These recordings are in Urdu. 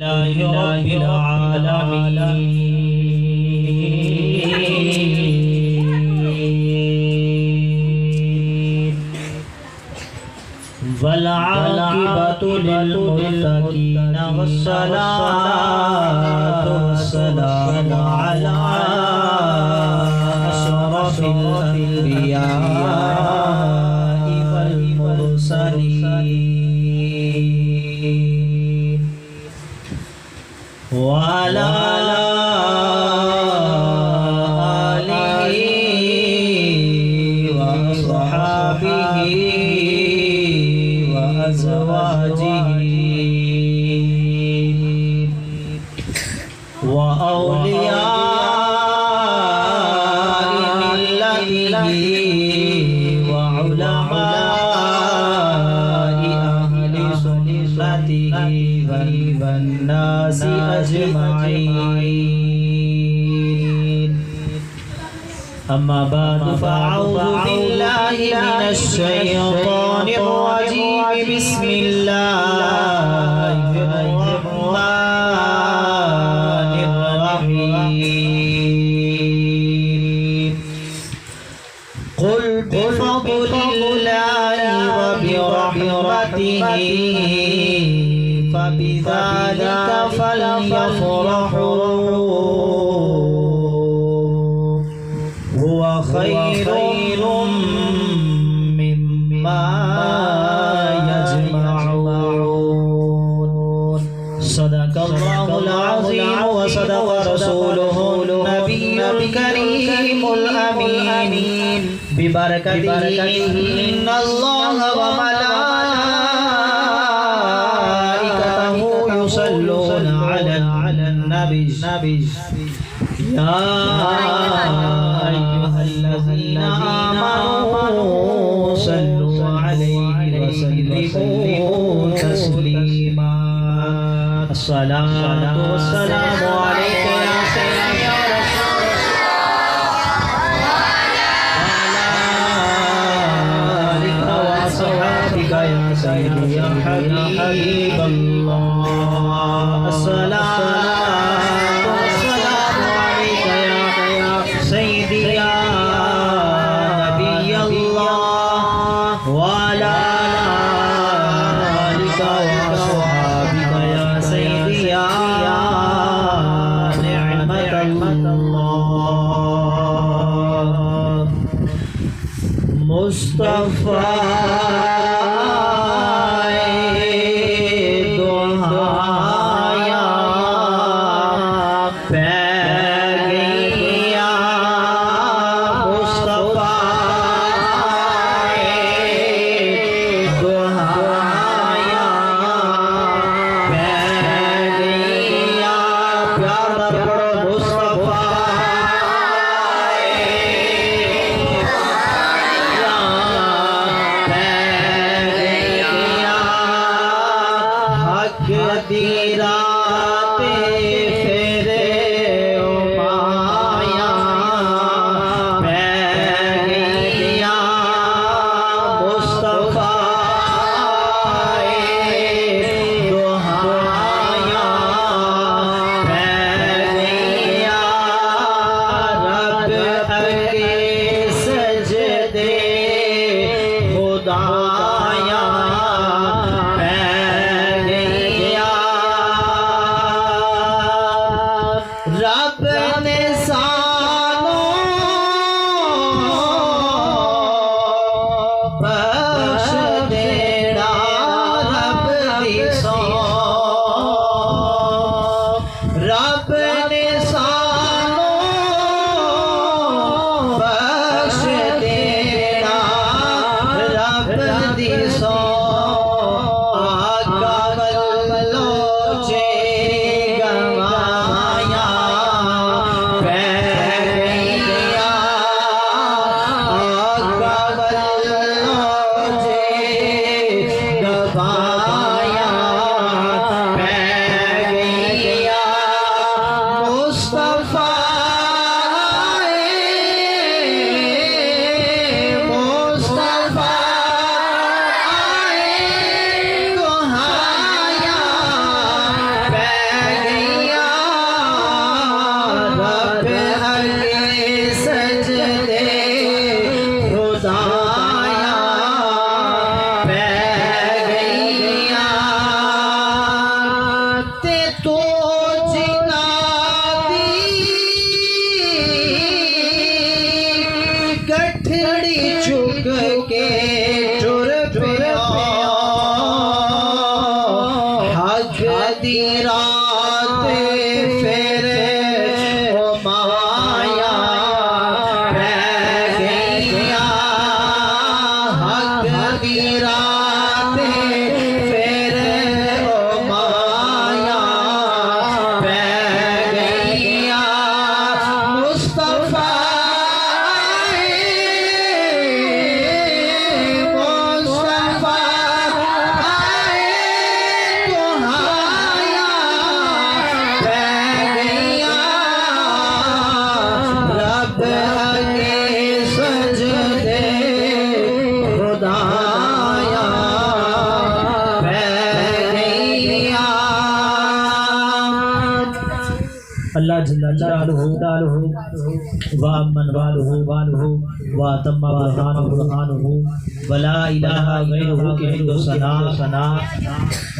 رب العالمين والعاقبة للمتقين والصلاة والسلام على أشرف الأنبياء والمرسلين وعلى آله وأصحابه وأزواجه وأولياء ملته وعلماء أهل سنته والناس أجمعين. أما بعد فأعوذ بالله من الشيطان الرجيم. بسم الله الرحمن الرحيم. قل بفضل الله وبرحمته فبذلك فليفرحوا هو خير مما يجمعون. صدق الله العظيم وصدق رسوله النبي الكريم الأمين. ببركته إن الله وملائكته يصلون على النبي يا أيها الذين آمنوا صلوا عليه وسلموا تسليما. الصلاة والسلام عليك يا سيدي يا رسول الله وعلى آلك وأصحابك يا سيدي يا حبيب الله. الصلاة والسلام عليك يا سيدي يا نبي الله وعلى آلك وأصحابك يا سيدي يا نعمة الله. مصطفى رات پھر وہ مایا رہ گئیاں حق دی رات پھر وہ مایا رہ گئیاں مصطفیٰ اللہ جل جلالہ وامن والہ واتم برہانہ ولا الہ غیرہ کہ ثنا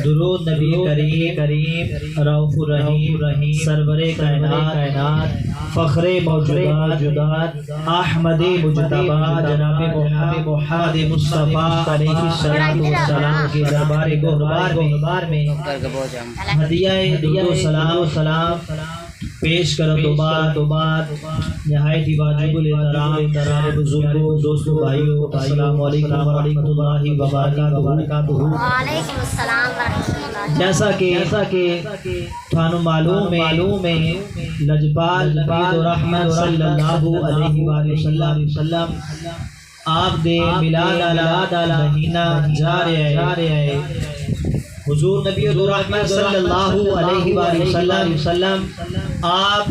درود نبی کریم رؤوف رحیم سرور کائنات فخر موجودات احمد مجتبی جناب محمد مصطفیٰ علیہ الصلوۃ والسلام کے دربار گہربار میں ہدیہ درود و سلام پیش کرو تو بعد نہایت ہی واجب الاحترام بزرگوں دوستوں بھائیوں السلام علیکم ورحمۃ اللہ وبرکاتہ۔ وعلیکم السلام ورحمۃ اللہ۔ جیسا کہ تھانو معلوم ہے لجپال نبی رحمت صلی اللہ علیہ وآلہ وسلم آپ دے میلاد مہینہ جا رہے ہیں۔ حضور نبی رحمت صلی اللہ علیہ وآلہ وسلم آپ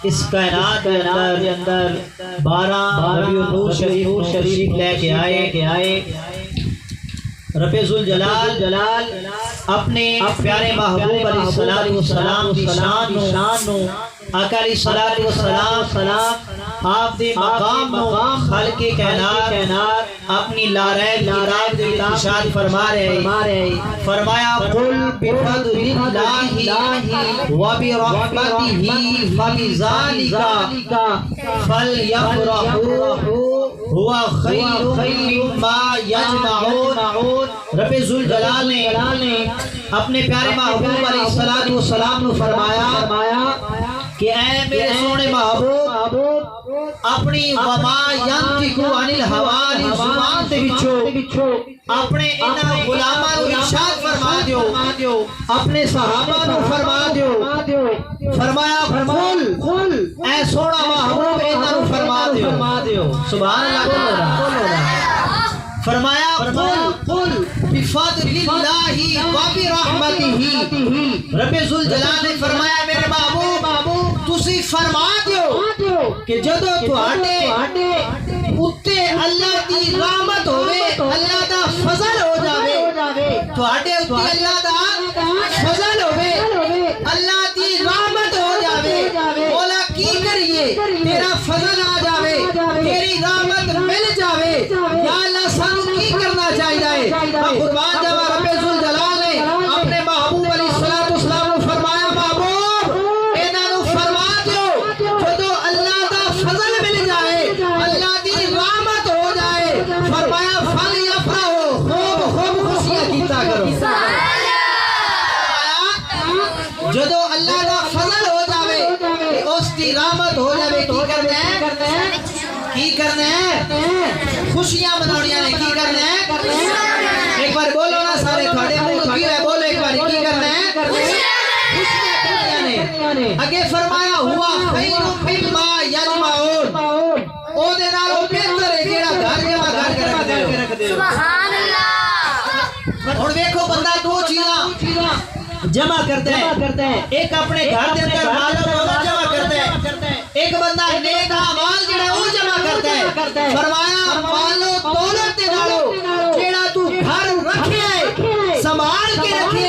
اس کائنات کے اندر 12 ربیع الاول شریف لے کے آئے۔ رب ذوالجلال اپنے پیارے محبوب علیہ السلام کی شان نو آقا علیہ السلام آپ دے مقام خالق کائنات اپنی لارے کتاب دے ارشاد فرما رہے فرمایا قل بفضل اللہ وبرحمتہ فبذالک فلیفرحوا ہوا خیر مما یجمعون۔ رب ذوالجلال نے اپنے پیارے محبوب علیہ السلام نے فرمایا کہ اے میرے سونے محبوب اپنی وما ینطق عن الہوی زبان دے وچوں اپنے انہاں غلاماں نوں ارشاد فرما دیو، اپنے صحابہ نوں فرما دیو، فرمایا قل اے سونا محبوب انہاں نوں فرما دیو سبحان اللہ فرمایا قل بفضل اللہ وبرحمتہ۔ رب ذوالجلال نے فرمایا میرے محبوب تسی فرما دیو کہ جدو تواڈے اُتے اللہ دی رحمت ہوے اللہ دا فضل ہو جاوے، تواڈے اُتے اللہ دا فضل ہوے اللہ دی رحمت ہو جاوے، مولا کی کریے تیرا فضل آ جاوے تیری رحمت مل جاوے یا اللہ سانو کی کرنا چاہیے؟ قربان جاوا رب ذوالجلال نے اپنے محبوب علیہ السلام کو فرمایا محبوب انہاں نوں فرما دیو جدو اللہ دا فضل مل جائے اللہ دی رحمت ہو جائے فرمایا فلیفرحوا خوب خوشیاں کیتا کرو۔ جدو اللہ دا فضل ہو جاوے اس دی رحمت ہو جاوے کی کرنا ہے خوشیاں مناونیاں نے کی کرنا ہے ایک بار بولو نا سارے تھوڑے منہ کی ہے بولو ایک بار کی کرنا ہے خوشیاں کرنیاں نے۔ اگے فرمایا ہوا خیر مما یجمعون او دے نالوں بہتر ہے جیڑا گھر جمع کر کے رکھ دے سبحان اللہ۔ ہن دیکھو بندہ دو چیزاں جمع کرتا ہے ایک اپنے گھر دے اندر مال و دولت جمع کرتا ہے ایک بندہ نیک اعمال جڑا وہ جمع کرتا ہے۔ فرمایا مال و دولت دے نالوں جیڑا تو گھر رکھے سنبھال کے رکھے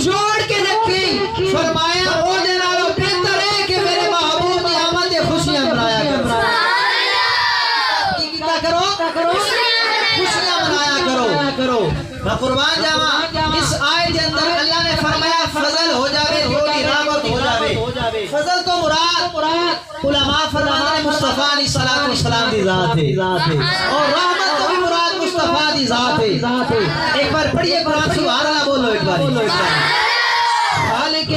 جوڑ کے رکھے فرمایا او دے نالوں بہتر ہے کہ میرے محبوب دی آمد دے خوشیاں منایا کرو خوشیاں منایا کرو۔ میں قربان جاواں اس آیت کے اندر اللہ نے فرمایا فضل ہو جاوے تھوڑی رحمت ہو جاوے۔ فضل تو مراد علماء فرماتے ہیں مصطفیٰ علیہ السلام دی ذات ہے اور رحمت تو بھی مراد مصطفیٰ دی ذات ہے۔ ایک بار پڑھیے قرآن سبحان اللہ بولو ایک بار۔ خالق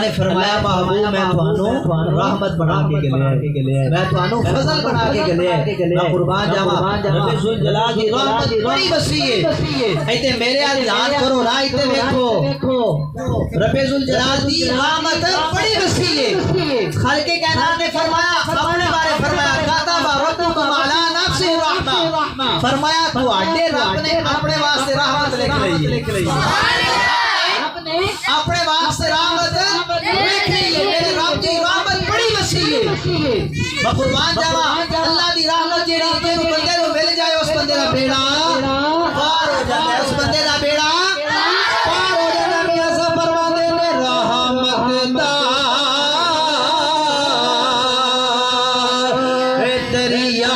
نے فرمایا محبوب میں تھانوں رحمت بنا کے لے میں تھانوں فضل بنا کے لے میں قربان جاواں رب ذوالجلال دی رحمت بڑی وسیع ہے ایتے میرے ال دھیان کرو نا ایتے دیکھو رب ذوالجلال دی رحمت بڑی وسیع ہے خالق کائنات نے فرمایا اپنے بارے فرمایا کتب ربکم علی نفسہ الرحمہ فرمایا تو اڈے رب نے اپنے واسطے رحمت لکھ لئی اپنے واسطے رحمت لکھ لئی ہے میرے رب دی رحمت بڑی وسیع ہے میں قربان جاواں اللہ دی رحمت جیڑی تے بندے نوں مل جائے اس بندے دا بیڑا پار ہو جاتا ہے اس بندے دا بیڑا پار ہو جاتا ہے میاں صاحب فرماتے نے رحمت دا دریا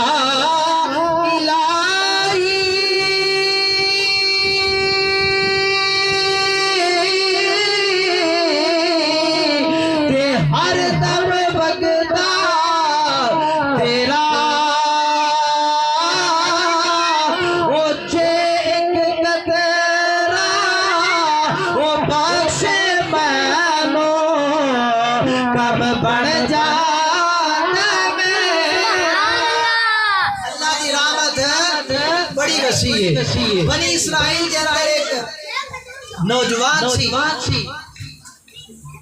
بنی اسرائیل کے اندر ایک نوجوان سی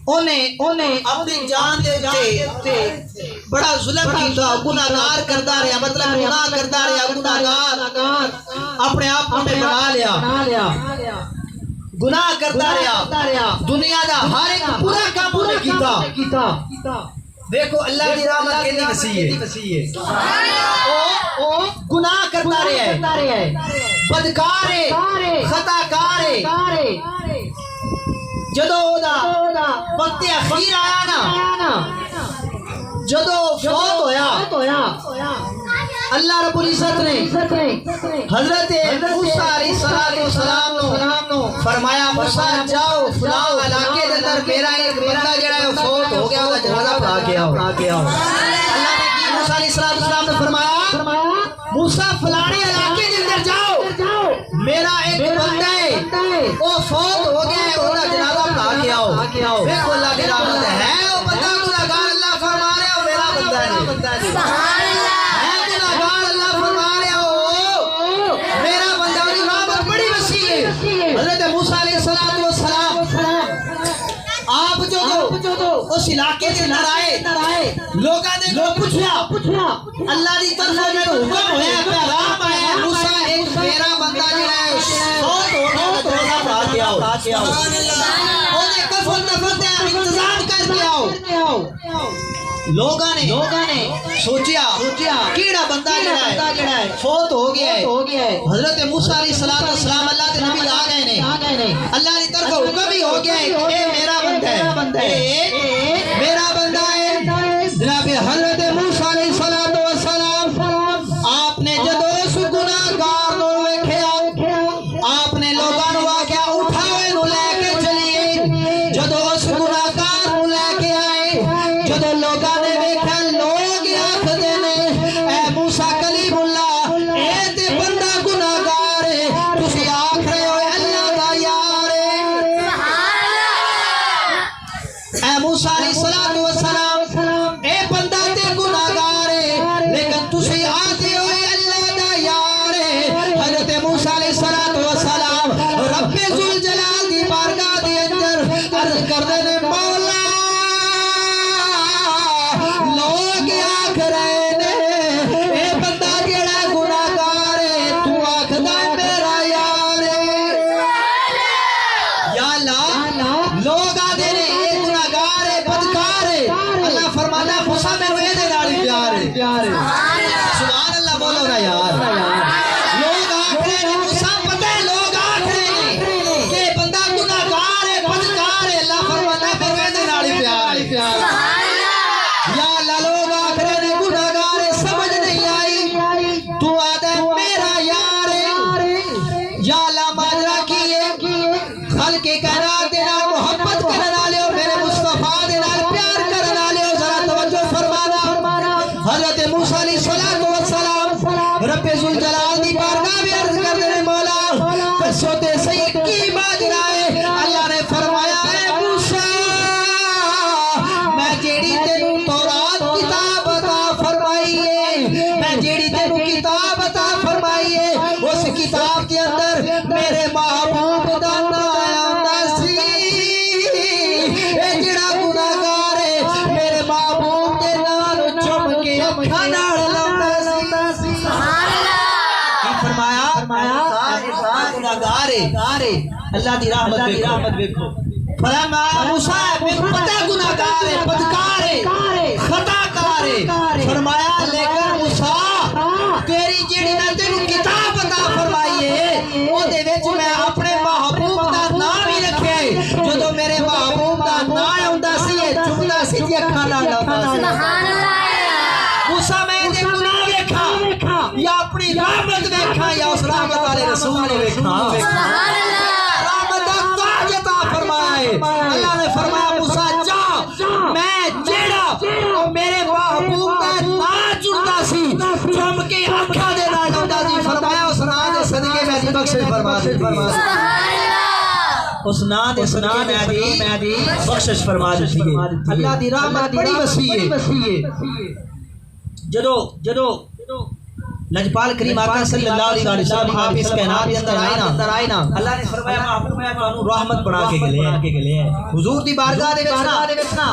انہیں اپنی جان دے بڑا ظلم کیتا گناہگار کرتا رہا مطلب گناہ کرتا رہا گناہگار اپنے آپ کو بنا لیا گناہ کرتا رہا دنیا دا ہر ایک پورا کام انہیں کیتا دیکھو اللہ کی رحمت کتنی وسیع ہے گناہ کرتا رہا ہے بدکار ہے خطا کار ہے جدو وقت اخیر آیا نا جدو فوت ہویا اللہ رب العزت نے حضرت موسیٰ علیہ السلام نو فرمایا موسیٰ جاؤ فلاں علاقے دے اندر میرا ایک بندہ جڑا ہے فوت ہو گیا وہ جنازہ پڑھا کے آؤ اللہ نے کی موسیٰ علیہ السلام نے فرمایا موسیٰ فلانے علاقے دے اندر جاؤ میرا ایک بندہ ہے وہ فوت ہو گیا ہے وہ جنازہ پڑھا کے آؤ دیکھو اللہ کی رحمت ہے وہ بندہ گناہگار اللہ فرما رہا ہے میرا بندہ ہے سبحان اللہ ہے گناہگار اللہ فرما رہا ہو میرا بندہ کی رحمت بڑی وسیع ہے حضرت موسیٰ علیہ السلام آپ جو اس علاقے کے اندر آئے لوگاں نے کو پوچھیا اللہ دی طرف میں حکم ہویا پیغام آیا موسیٰ ایک میرا بندہ جو ہے فوت ہو گیا تو روزہ پڑھا کے آؤ سبحان اللہ اونے کفن دفن دے انتظام کر کے آؤ لوگاں نے سوچیا کیڑا بندہ جڑا ہے فوت ہو گیا ہے حضرت موسیٰ علیہ السلام اللہ کے نبی آ گئے نے اللہ کی طرف حکم ہی ہو گیا ہے اے میرا بندہ ہے میرا بندہ ہے جناب حضرت موسیٰ علیہ السلام آپ نے جدو اس گناہگار نو ویکھیا آپ نے لوگاں نو آکھیا اٹھاؤ اینو لے کے چلیے جدو اس گناہگار نو لے کے آئے جدو لوگاں نے ویکھیا لوگ آکھدے نے اے موسیٰ کلیم اللہ اے تے بندہ گناہگار ہے تسی آکھ رہے ہو اللہ دا یار ہے اے موسیٰ علیہ السلام اے بندہ تے گناہگار ہے لیکن تسی آتے ہو اللہ دا یار ہے حضرت موسیٰ علیہ السلام رب ذوالجلال دی بارگاہ دے اندر عرض کردے نے مولا لوگ آکھ رہے نے اے بندہ جیڑا گناہگار ہے تو آکھدا میرا یار ہے یا اللہ لوگ آدھے نے اے گناہگار ہے بدکار ہے اللہ فرماتا ہے موسیٰ میرے دے نال پیار ہے سبحان اللہ بولو نا یار لوگ آکھ رہے ہیں موسیٰ پتہ ہے لوگ آکھ رہے ہیں کہ بندہ گناہگار ہے بدکار ہے اللہ فرماتا ہے میرے دے نال پیار ہے یا اللہ لوگ آکھ رہے ہیں گناہگار ہے سمجھ نہیں آئی تو آدھا میرا یار ہے یا اللہ ماجرا کیے خلق کائنات دے نال محبت کرن والے ہو میرے مصطفیٰ دے نال پیار کرن والے ہو ذرا توجہ فرمانا حضرت موسیٰ علیہ السلام رب ذوالجلال دی بارگاہ میں عرض کر دے مولا پسو تے صحیح کی ماجرا ہے اللہ نے فرمایا اے موسیٰ اللہ دی رحمت دیکھو فلما موسیٰ میں پتہ گناہگار ہے بدکار ہے خطا کار ہے فرمایا لیکن موسیٰ تیری جیڑی میں تینوں کتاب عطا فرمائی ہے وہ دے وچ میں اپنے محبوب دا نام ہی رکھے جدو میرے محبوب دا نام ہوندا سی چکدا سی تے اکھاں نال لاوندا سی سبحان اللہ موسیٰ میں دے گناہ ویکھا یا اپنی رحمت ویکھا یا اس رحمت والے رسول نے ویکھا سبحان اللہ رحمت دا تاج عطا فرمایا ہے اللہ نے فرمایا موسیٰ جا میں جیڑا میرے محبوب دا نام چندا سی چم کے اکھاں دے نال لاوندا سی فرمایا اس نام دے صدقے میں دی بخشش فرما دی سبحان اللہ اس نام دے صدقے میں دی بخشش فرما دی اللہ دی رحمت بڑی وسیع ہے جدو لجپال کریم آقا صلی اللہ علیہ وسلم آپ اس کائنات کے اندر آئے نا اللہ نے فرمایا محبوب میں تانوں رحمت بنا کے گلے حضور دی بارگاہ دے وچ نا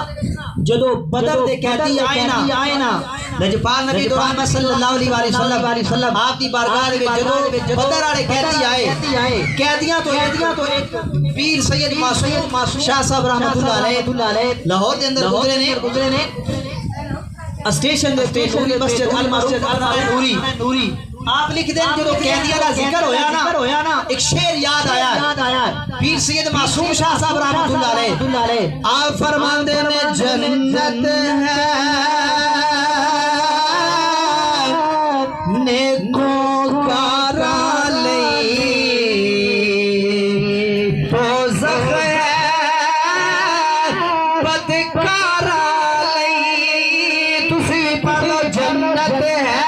جدو بدر دے قیدی آئے نا لجپال نبی دو رحمت صلی اللہ علیہ وسلم آپ دی بارگاہ دے وچ جدو بدر والے قیدی آئے قیدیاں تو ایک پیر سید معصوم شاہ صاحب رحمۃ اللہ علیہ لاہور دے اندر گزرے نے اسٹیشن دے نوری مسجد نوری آپ لکھ دیں جو قیدیاں کا ذکر ہویا نا ایک شعر یاد آیا پیر سید معصوم شاہ صاحب رحمۃ اللہ علیہ آپ فرماندے نے جنت ہے نیکوں کارا لئی دوزخ ہے بدکارا لئی تسی پڑھو جنت ہے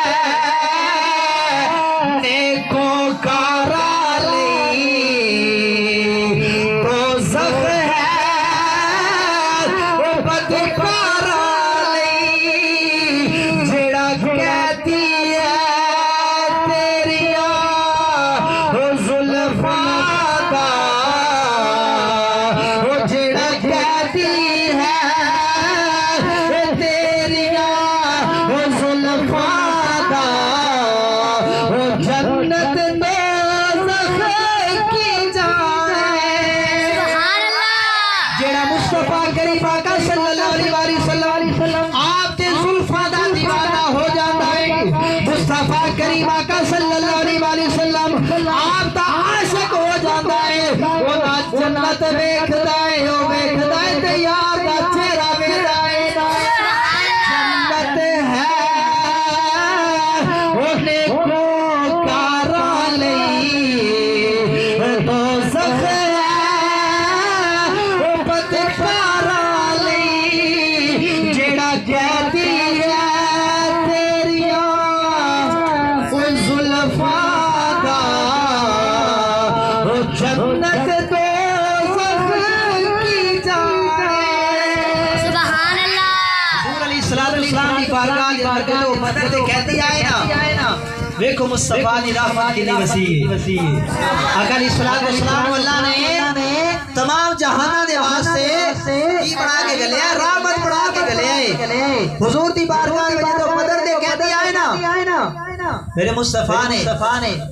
نیکوں کارا لئی دوزخ ہے بدکارا لئی جڑا کہتی ہے تیریاں زلفاں دا وہ جڑا کہتی ہے تیریاں زلفاں دا وہ جنت دوزخ کی جائے سبحان اللہ جڑا مصطفیٰ کریم آقا صلی اللہ علیہ وسلم آپ تے زلفاں دا دیوانہ ہو جاتا ہے مصطفیٰ کریم آقا صلی اللہ علیہ وسلم آپ دا عاشق ہو جاتا ہے وہ دا جنت ویکھدا ہے وہ ویکھدا ہے تے یار دا چہرہ ویکھدا ہے جنت ہے وہ نیکوں کارا لئی دوزخ ہے وہ بدکارا لئی جڑا کہتی ہے تیریاں زلفاں دا وہ جنت دوزخ کی جائے سبحان اللہ حضور علیہ السلام کی بارگاہ کے اندر جو بدر دے قیدی آئے نا دیکھو مصطفیٰ دی رحمت کتنی وسیع ہے آقا علیہ السلام اللہ نے تمام جہانہ دے واسطے کی بنا کے گلے ہیں رحمت بنا کے گلے ہیں حضور دی بارگاہ میں جو بدر دے قیدی آئے نا میرے مصطفیٰ نے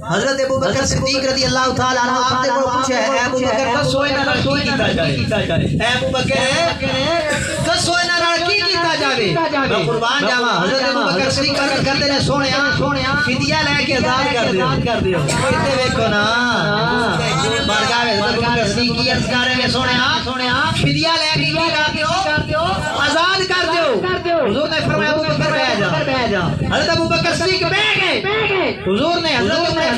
حضرت ابو بکر صدیق رضی اللہ تعالیٰ عنہ آپ دے کو پوچھا ہے اے ابو بکر کسوئے نہ لڑکی کیتا جائے اے ابو بکر کسوئے نہ لڑکی کیتا جائے میں قربان جاوا حضرت ابو بکر صدیق کہتے نے سونیا فدیہ لے کے آزاد کر دیو کہتے دیکھو نا بارگاہ میں حضرت ابو بکر صدیق کی عرض کر رہے ہیں سونیا فدیہ لے کے کر دیو آزاد کر دیو حضور نے فرمایا ابو بکر بیٹھ جا حضرت ابو بکر صدیق بیٹھ گئے حضور نے حضرت عمر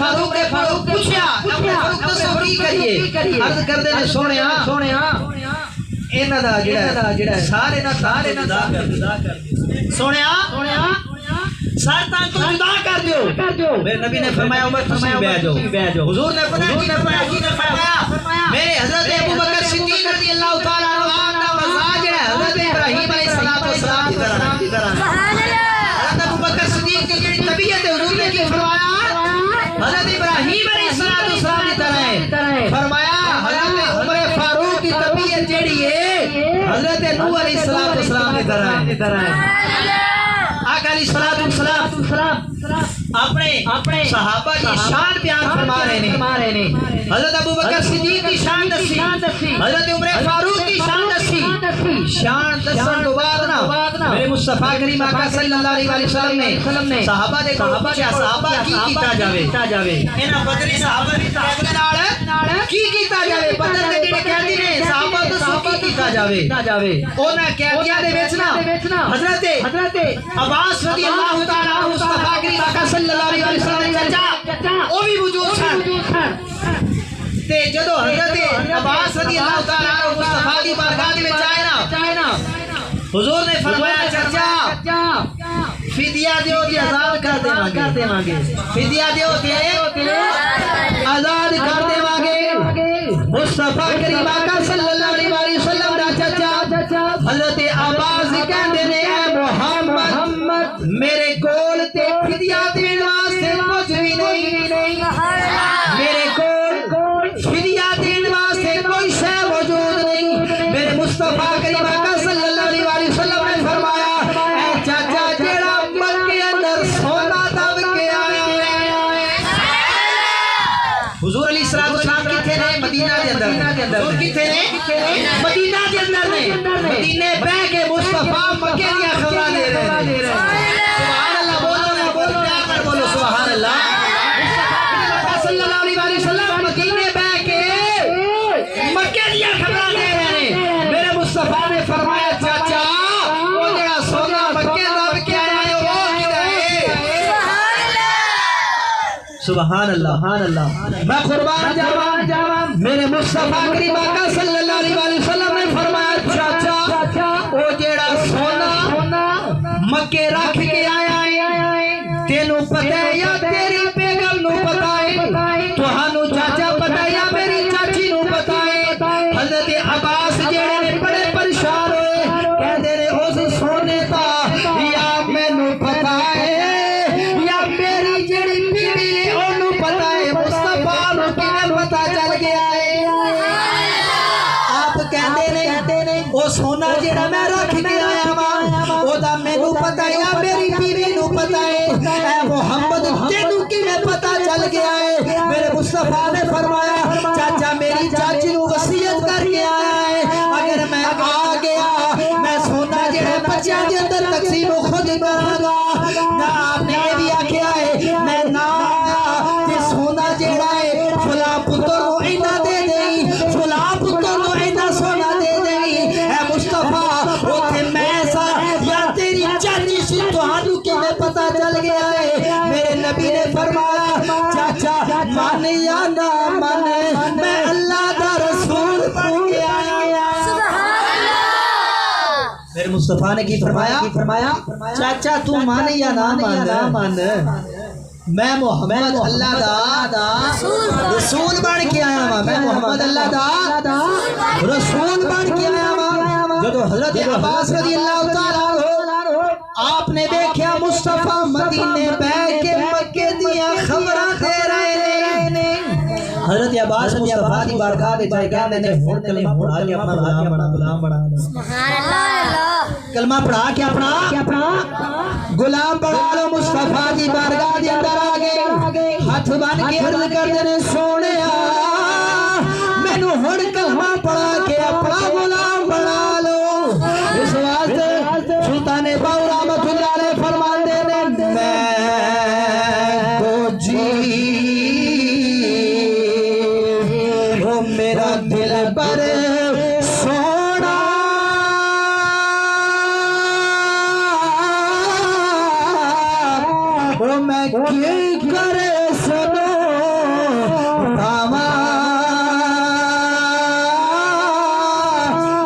فاروق پوچھا عمر فاروق دسو کی کریے عرض کردے نے سونیا انہاں دا جڑا سارے جدا کر سونیا سارتان تو جدا کر دیو میرے نبی نے فرمایا عمر تسلیم بیٹھ جاؤ حضور نے فرمایا میرے حضرت ابو بکر صدیق رضی اللہ تعالیٰ عنہ آپ کا مزاج ہے حضرت ابراہیم علیہ السلام کی طرح سبحان اللہ حضرت ابو بکر صدیق کی جڑی طبیعت ہے حضور نے کی فرمایا حضرت ابراہیم علیہ السلام کی طرح ہے فرمایا حضرت عمر فاروق کی طبیعت جڑی ہے حضرت نوح علیہ السلام کی طرح ہے آقا علیہ السلام اپنے صحابہ کی شان بیان فرما رہے ہیں. حضرت ابوبکر صدیق کی شان دسی, حضرت عمر فاروق کی شان دسی. شان دسن تو بعد نا میرے مصطفیٰ کریم آقا صلی اللہ علیہ وسلم نے صحابہ دے کو پوچھا صحابہ کی کیتا جاوے انہاں بدری صحابہ دے نال کی کیتا جاوے بدر دے جڑے قیدی نے صحابہ دسو کی کیتا جاوے انہاں قیدیاں دے وچ نا حضرت عباس رضی اللہ تعالی عنہ مصطفیٰ کریم آقا صلی اللہ علیہ وسلم دے چچا او بھی موجود سن. تے جدو حضرت عباس رضی اللہ تعالی عنہ مصطفیٰ دی بارگاہ دے وچ آئے نا حضور نے فرمایا چچا فدیہ دیو تے آزاد کر دیواں گے. فدیہ دیو تے آزاد کر دیواں گے. مصطفیٰ کریم آقا صلی اللہ علیہ وسلم دا چچا حضرت عباس کہندے نے اے محمد میرے کول تے فدیہ دین واسطے کچھ بھی نہیں. میرے کول فدیہ دین واسطے کوئی شے موجود نہیں. میرے مصطفیٰ کریم آقا صلی اللہ علیہ وسلم نے فرمایا اے چاچا جیڑا مکے اندر سونا دب کے آیا ہے. حضور علیہ السلام کتھے نے؟ مدینہ دے اندر. حضور کتھے نے؟ مدینہ دے اندر نے. مدینے بیٹھ کے مصطفیٰ مکے دی خبراں دے رہے ہیں. سبحان اللہ بولو نا, بولو پیار کر بولو سبحان اللہ. مصطفیٰ صلی اللہ علیہ وسلم مدینے بیٹھ کے مکے دی خبراں دے رہے ہیں. میرے مصطفیٰ نے فرمایا چاچا وہ جڑا سونا مکے دب کے آیا ہے وہ کدھر ہے؟ سبحان اللہ. میں قربان جاواں میرے مصطفیٰ کریم آقا صلی اللہ علیہ وسلم نے فرمایا چاچا وہ جڑا سونا مکے رکھ کے آیا ہے تینوں پتہ ہے یا تیری بیگم نو پتہ ہے؟ تہانوں چاچا پتہ ہے یا میری چاچی نو پتہ ہے؟ حضرت عباس جڑے نے بڑے پریشان ہوئے کہندے نے اس سونے دا یا مینوں پتہ ہے یا میری جڑی بیوی ہے اونوں پتہ ہے. مصطفیٰ نو کیویں پتہ چل گیا ہے؟ آپ کہندے نے او سونا جڑا میں رکھ کے آیا وا او دا مینوں پتہ ہے یا میری بیوی نو پتہ ہے؟ اے محمد تینوں کیویں پتہ چل گیا ہے؟ میرے مصطفیٰ نے فرمایا چاچا میری چاچی نو وصیت کر کے آیا ہے اگر میں آ گیا میں سونا جڑا بچیاں دے اندر تقسیم خود کراں گا. نہ آپ نے یہ بھی آکھیا ہے میں نہ آیا تے سونا جڑا ہے فلاں پتر نو اینا دے دئی فلاں پتر نو اینا سونا دے دئی. اے مصطفیٰ اوتھے میں سا یا تیری چاچی سی تہانوں کیویں پتہ چل گیا ہے؟ میرے نبی نے فرمایا چاچا من یا نہ من میں اللہ دا رسول بن کے آیا. میرے مصطفیٰ نے کی فرمایا چاچا تو مان یا نہ مان میں محمد اللہ دا رسول بن کے آیا ہوں. میں محمد اللہ دا رسول بن کے آیا ہوں. جدو حضرت عباس رضی اللہ تعالی عنہ آپ نے دیکھا مصطفیٰ مدینے بیٹھ کے مکے دیاں خبراں دے رہے نے. حضرت عباس مصطفیٰ دی بارگاہ دے جائے کہندے نے ہن کلمہ پڑھا کے اپنا غلام بنا لو. سبحان اللہ. کلمہ پڑھا کے اپنا غلام بنا لو. مصطفیٰ دی بارگاہ دے اندر آ گئے ہاتھ بن کے عرض کردے نے سونیا مینوں ہن کلمہ پڑھا کے اپنا غلام بنا لو. اس واسطے سلطان باو رحمۃ اللہ علیہ فرماندے نے میں کو جی وہ میرا دل پر سونا وہ میں کی کرے سنو بھاوا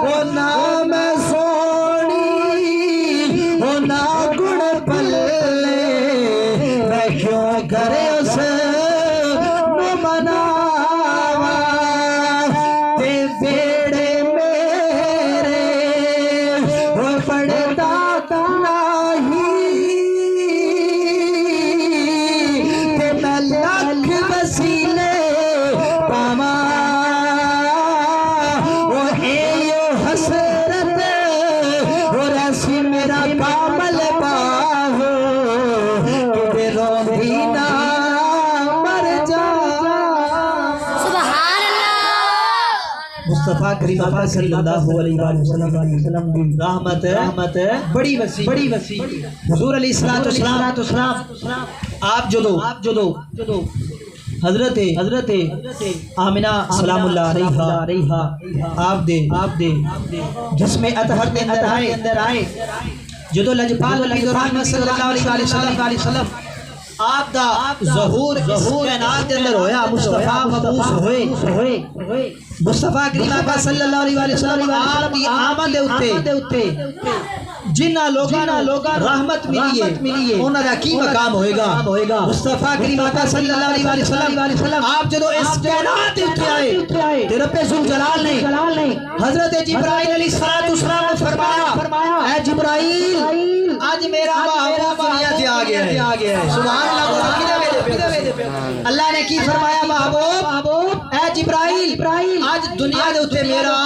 وہ نام سونی وہ نا گڑ پلے میں کیوں کرے اس مناوا تے بیڑے میرے وہ پڑتا نہیں تے پاک کریم آقا صلی اللہ علیہ وسلم کی رحمت بڑی وسیع حضور علیہ السلام آپ جو دو حضرت آمنہ سلام اللہ علیہا آپ دے جس میں اطہر کے اندر آئے جدو لجپال نبی رحمت صلی اللہ علیہ وسلم آپ دا ظہور اس کائنات کے اندر ہویا مصطفیٰ مبعوث ہوئے مصطفیٰ کریم آقا صلی اللہ علیہ وسلم آپ کی آمد دے اتے جنہ لوگاں رحمت ملی ہے انہاں دا کی مقام ہوئے گا مصطفیٰ کریم آقا صلی اللہ علیہ وسلم آپ جدو اس کائنات دے اتے آئے تے رب ذوالجلال نے حضرت جبرائیل علیہ السلام نے فرمایا اے جبرائیل آج میرا محبوب دنیا سے آ گیا ہے سبحان اللہ اللہ نے کی فرمایا محبوب اے جبرائیل آج دنیا دے اتے میرا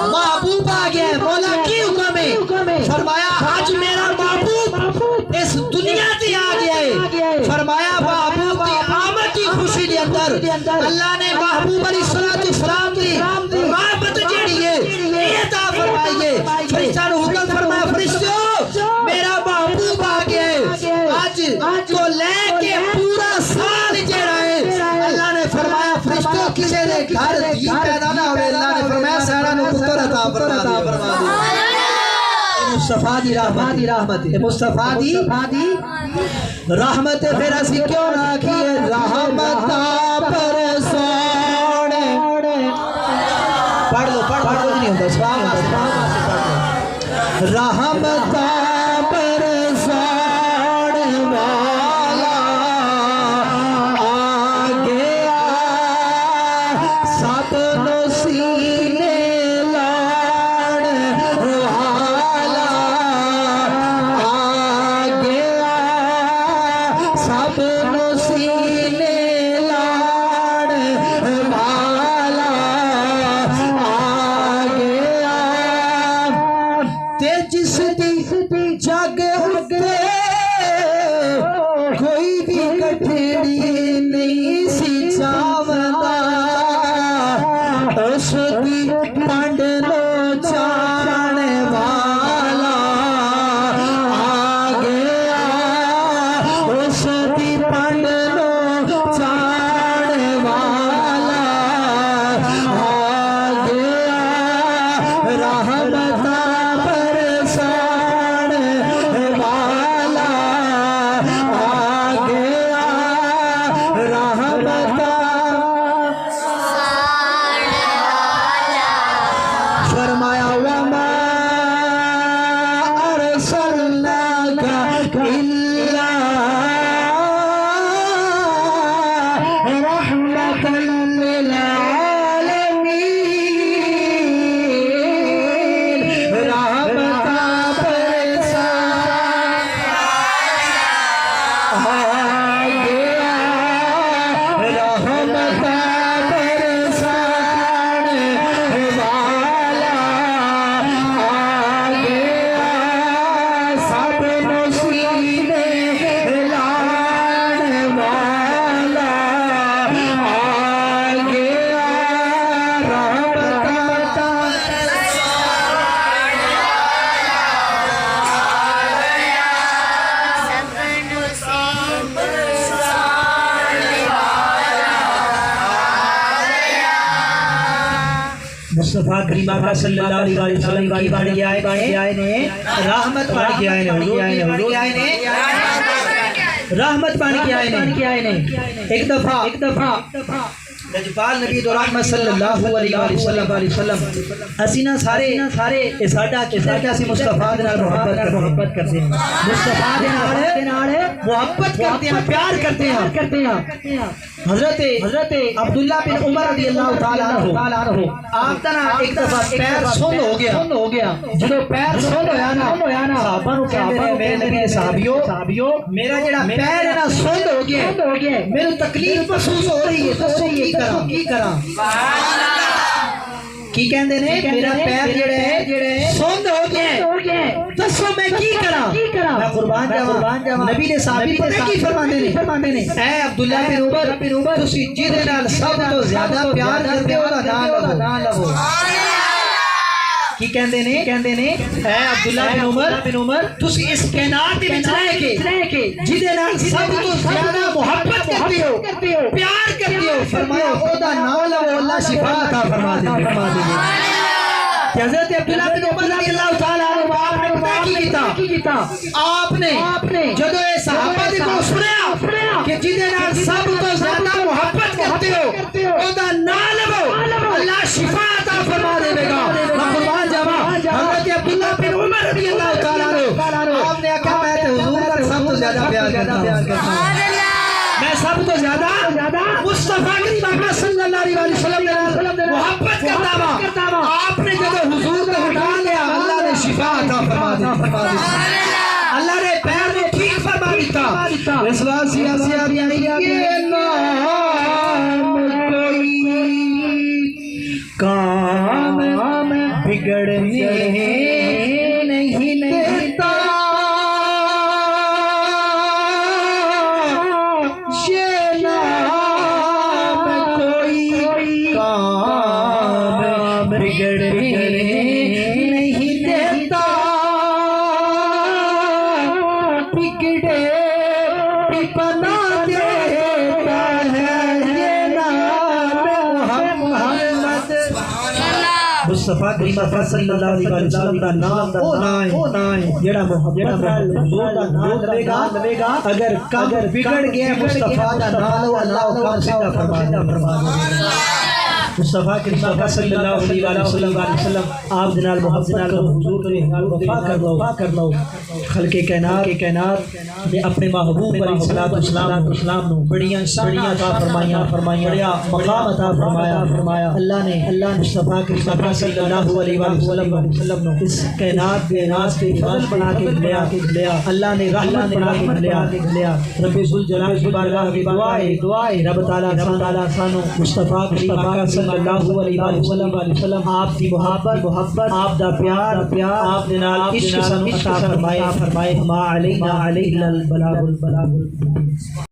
محبوب آ گیا ہے مولا کی حکم ہے فرمایا آج میرا محبوب اس دنیا سے آ گیا ہے فرمایا محبوب کی آمد کی خوشی دے اندر اللہ نے محبوب علیہ السلام کی محبت جیڑی ہے یہ عطا فرمائیے فرشتہ نے حکم فرمایا فرشتوں میرا محبوب آ گیا ہے آج تو لے کے پورا سال جیڑا ہے اللہ نے فرمایا فرشتوں کسے نے گھر دی پیدا نہ ہوئے اللہ نے فرمایا سارا نو پتر عطا فرما دیا مصطفیٰ دی رحمت مصطفیٰ دی رحمت پھر اسی کیوں نہ کیے رحمت پر سوڑے پڑھ دو نہیں ہوتا سبحان رحمت پر سوڑے والا آ گیا سب نسینے جس دی جگ اتے کوئی بھی کٹھڑی نہیں سی چاوندا اس دی پنڈ لو چان والا آ گیا اس دی پنڈ لو چان والا آ گیا رحمت فرمایا وما ارسلناک الا رحمۃ للعالمین رحمت مصطفیٰ کریم آقا صلی اللہ علیہ وسلم کی بانی آئے نے رحمت پانی کی آئے نے رحمت پانی کی آئے نے ایک دفعہ لجپال نبی رحمت صلی اللہ علیہ وسلم اسینا سارے اساڈا کسا کہ اسی مصطفیٰ دے نال محبت کرتے ہیں مصطفیٰ دے نال محبت کرتے ہیں پیار کرتے ہیں حضرت عبداللہ بن عمر رضی اللہ تعالی عنہ آپ دا ایک دفعہ پیر سن ہو گیا جدو پیر سن ہویا نا صحابہ نو کہندے میرے نبی صحابیو میرا جڑا پیر ہے نا سن ہو گیا میرے تکلیف محسوس ہو رہی ہے تو کی کراں کی کہندے نے میرا پیر جڑا ہے سن ہو گیا دسو میں کی کرا میں قربان جاواں نبی نے صحابی پتہ کی فرماندے نے اے عبداللہ بن عمر تسی جہدے نال سب تو زیادہ پیار کردے ہو دا نام لو کی کہندے نے اے عبداللہ بن عمر تسی اس کائنات دے وچ رہ کے جہدے نال سب تو زیادہ محبت کرتے ہو پیار کرتے ہو فرمایا او دا نام لو اللہ شفا عطا فرما دے کہ حضرت عبداللہ بن عمر رضی اللہ تعالی عنہ آپ نے کی کیتا آپ نے جدو اے صحابہ دے کو سنیا کہ جہدے نال سب تو زیادہ محبت کرتے ہو او دا نام لو اللہ شفا عطا فرما دے گا حضرت عبداللہ بن عمر رضی اللہ تعالیٰ عنہ آپ نے کہا میں تو حضور کا سب تو زیادہ پیار کرتا ہوں میں سب تو زیادہ مصطفیٰ کریم صلی اللہ علیہ وسلم محبت کرتا ہوں آپ نے جب حضور کو ہٹا لیا اللہ نے شفا عطا فرما دی اللہ نے پیر کو ٹھیک فرما دیتا اس واسطے یہ نام کوئی کام بگڑنے نہیں دیتا یہ نام کوئی کام بگڑنے نہیں دیتا بگڑے بنا دیتا ہے یہ نام محمد مصطفیٰ کریم صلی اللہ علیہ وسلم کا نام وہ نام جڑا محبت حضور دا نام لے گا اگر بگڑ گیا مصطفیٰ دا نام اللہ کا سیدھا فرما دے مصطفیٰ کریم صلی اللہ علیہ وسلم آپ جنال محبت کرو حضور کے وفا کر لو خلق کائنات نے اپنے محبوب علیہ الصلوۃ والسلام نو بڑیاں شانیاں عطا فرمائیاں بڑا مقام عطا فرمایا اللہ نے مصطفیٰ کریم صلی اللہ علیہ وسلم نو اس کائنات کے واسطے فضل بنا کے لیا اللہ نے رحمت بنا کے لیا رب ذوالجلال کی بارگاہ میں دعائے رب تعالی سانو مصطفیٰ کریم صلی اللہ علیہ وسلم آپ کی محبت آپ دا پیار آپ دے نال عشق سانو عطا فرمائے ما علینا الا البلاغ